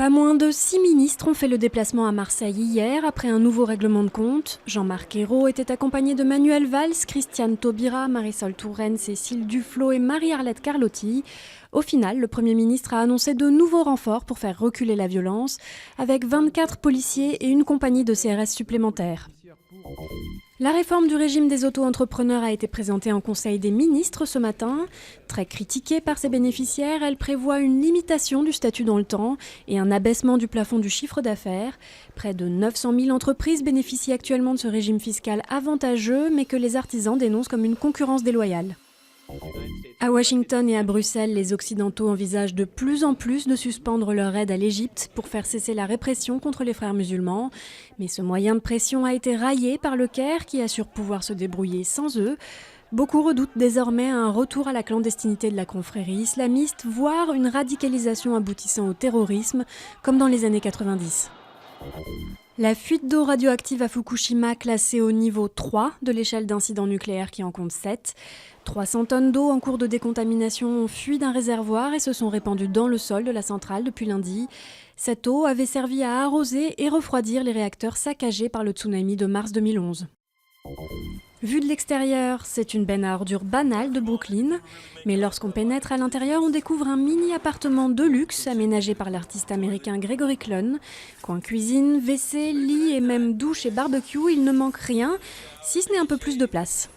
Pas moins de 6 ministres ont fait le déplacement à Marseille hier après un nouveau règlement de compte. Jean-Marc Ayrault était accompagné de Manuel Valls, Christiane Taubira, Marisol Touraine, Cécile Duflot et Marie-Arlette Carlotti. Au final, le Premier ministre a annoncé de nouveaux renforts pour faire reculer la violence, avec 24 policiers et une compagnie de CRS supplémentaires. La réforme du régime des auto-entrepreneurs a été présentée en Conseil des ministres ce matin. Très critiquée par ses bénéficiaires, elle prévoit une limitation du statut dans le temps et un abaissement du plafond du chiffre d'affaires. Près de 900 000 entreprises bénéficient actuellement de ce régime fiscal avantageux, mais que les artisans dénoncent comme une concurrence déloyale. À Washington et à Bruxelles, les Occidentaux envisagent de plus en plus de suspendre leur aide à l'Égypte pour faire cesser la répression contre les frères musulmans. Mais ce moyen de pression a été raillé par le Caire qui assure pouvoir se débrouiller sans eux. Beaucoup redoutent désormais un retour à la clandestinité de la confrérie islamiste, voire une radicalisation aboutissant au terrorisme, comme dans les années 90. La fuite d'eau radioactive à Fukushima, classée au niveau 3 de l'échelle d'incidents nucléaires qui en compte 7. 300 tonnes d'eau en cours de décontamination ont fui d'un réservoir et se sont répandues dans le sol de la centrale depuis lundi. Cette eau avait servi à arroser et refroidir les réacteurs saccagés par le tsunami de mars 2011. Vu de l'extérieur, c'est une benne à ordures banale de Brooklyn. Mais lorsqu'on pénètre à l'intérieur, on découvre un mini-appartement de luxe aménagé par l'artiste américain Gregory Clun. Coin cuisine, WC, lit et même douche et barbecue, il ne manque rien, si ce n'est un peu plus de place.